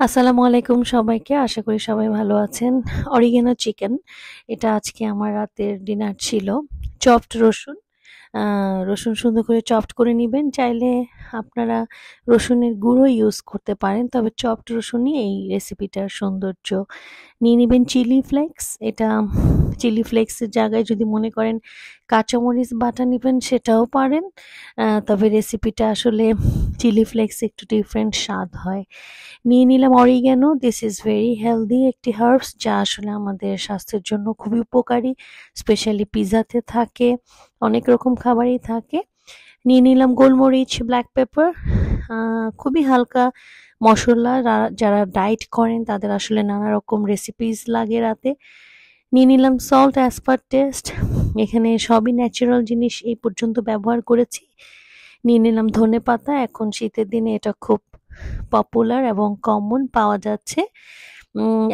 আসসালামু আলাইকুম সবাইকে। আশা করি সবাই ভালো আছেন। অরিগেনো চিকেন, এটা আজকে আমার রাতের ডিনার ছিল। চপড রসুন, রসুন সুন্দর করে চপড করে নিবেন। চাইলে আপনারা রসুনের গুঁড়ো ইউজ করতে পারেন, তবে চপড রসুনই এই রেসিপিটার সৌন্দর্য। নিয়ে নিবেন চিলি ফ্লেক্স। এটা চিলি ফ্লেক্সের জায়গায় যদি মনে করেন কাঁচামরিচ বাটা নিবেন সেটাও পারেন, তবে রেসিপিটা আসলে চিলি ফ্লেক্স একটু ডিফারেন্ট স্বাদ হয়। নিয়ে নিলাম oregano. This is very healthy একটি হার্বস, যা আসলে আমাদের স্বাস্থ্যের জন্য খুবই উপকারী। স্পেশালি পিজাতে থাকে, অনেক রকম খাবারই থাকে। নিয়ে নিলাম গোলমরিচ, ব্ল্যাক পেপার, খুবই হালকা মশলা। যারা ডায়েট করেন তাদের আসলে নানা রকম রেসিপিস লাগে রাতে। নিয়ে নিলাম সল্ট অ্যাজ পার টেস্ট। এখানে সবই ন্যাচারাল জিনিস এই পর্যন্ত ব্যবহার করেছি। নিয়ে নিলাম ধনেপাতা। এখন শীতের দিনে এটা খুব পপুলার এবং কমন পাওয়া যাচ্ছে।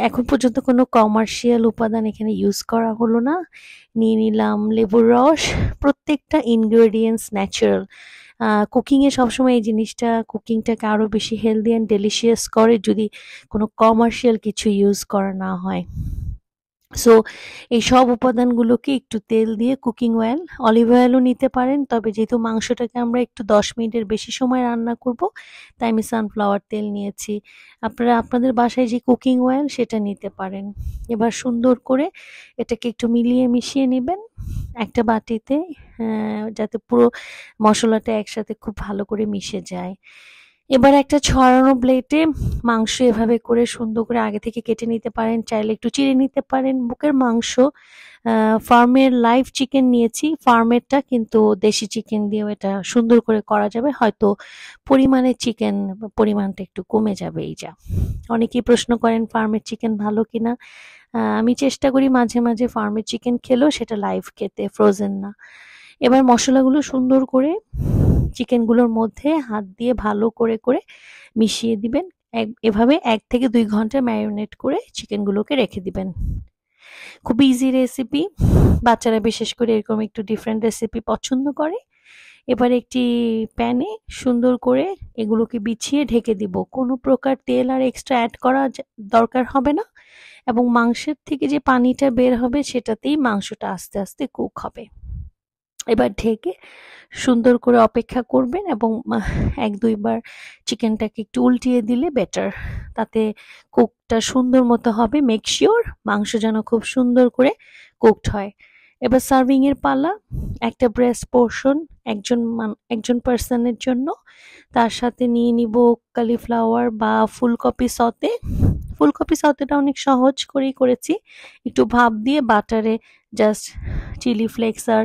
এখন পর্যন্ত কোনো কমার্শিয়াল উপাদান এখানে ইউজ করা হলো না। নিয়ে নিলাম লেবুর রস। প্রত্যেকটা ইনগ্রেডিয়েন্টস ন্যাচারাল। কুকিংয়ে সবসময় এই জিনিসটা কুকিংটাকে আরও বেশি হেলদি অ্যান্ড ডেলিশিয়াস করে যদি কোনো কমার্শিয়াল কিছু ইউজ করা না হয়। সো এই সব উপাদানগুলোকে একটু তেল দিয়ে কুকিং অয়েল, অলিভ অয়েলও নিতে পারেন, তবে যেহেতু মাংসটাকে আমরা একটু 10 মিনিটের বেশি সময় রান্না করব, তাই আমি সানফ্লাওয়ার তেল নিয়েছি। আপনারা আপনাদের বাসায় যে কুকিং অয়েল সেটা নিতে পারেন। এবার সুন্দর করে এটাকে একটু মিলিয়ে মিশিয়ে নেবেন একটা বাটিতে, যাতে পুরো মশলাটা একসাথে খুব ভালো করে মিশে যায়। এবার একটা ছড়ানো প্লেটে মাংস এভাবে করে সুন্দর করে আগে থেকে কেটে নিতে পারেন, চাইলে একটু চিড়ে নিতে পারেন। বুকের মাংস, ফার্মের লাইভ চিকেন নিয়েছি, ফার্মেরটা, কিন্তু দেশি চিকেন দিয়েও এটা সুন্দর করে করা যাবে। হয়তো পরিমাণটা একটু কমে যাবে। এই যা অনেকেই প্রশ্ন করেন ফার্মের চিকেন ভালো কিনা। আমি চেষ্টা করি মাঝে মাঝে ফার্মের চিকেন খেলেও সেটা লাইভ খেতে, ফ্রোজেন না। এবার মশলাগুলো সুন্দর করে চিকেনগুলোর মধ্যে হাত দিয়ে ভালো করে করে মিশিয়ে দিবেন। এভাবে 1 থেকে 2 ঘন্টা ম্যারিনেট করে চিকেনগুলোকে রেখে দিবেন। খুব ইজি রেসিপি, বাচ্চারা বিশেষ করে এরকম একটু ডিফারেন্ট রেসিপি পছন্দ করে। এবার একটি প্যানে সুন্দর করে এগুলোকে বিছিয়ে ঢেকে দিব। কোনো প্রকার তেল আর এক্সট্রা অ্যাড করা দরকার হবে না, এবং মাংসের থেকে যে পানিটা বের হবে সেটাতেই মাংসটা আস্তে আস্তে কুক হবে। এবার ঢেকে সুন্দর করে অপেক্ষা করবেন, এবং 1-2 বার চিকেনটাকে একটু উল্টিয়ে দিলে বেটার, তাতে কুকটা সুন্দর মতো হবে। মেক শিওর মাংস যেন খুব সুন্দর করে কুকড হয়। এবার সার্ভিং এর পালা। একটা ব্রেস্ট পোর্শন একজন পার্সনের জন্য। তার সাথে নিয়ে নিব কলিফ্লাওয়ার বা ফুলকপি সতে। ফুলকপি সতেটা অনেক সহজ করেই করেছি, একটু ভাপ দিয়ে বাটারে জাস্ট চিলি ফ্লেক্স আর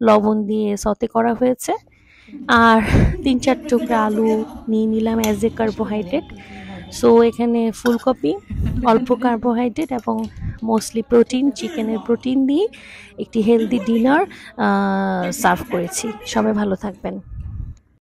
লবণ দিয়ে সতে করা হয়েছে। আর 3-4 টুকরা আলু নিয়ে নিলাম অ্যাজ এ কার্বোহাইড্রেট। সো এখানে ফুলকপি, অল্প কার্বোহাইড্রেট এবং মোস্টলি প্রোটিন, চিকেনের প্রোটিন দিয়ে একটি হেলদি ডিনার সার্ভ করেছি। সবাই ভালো থাকবেন।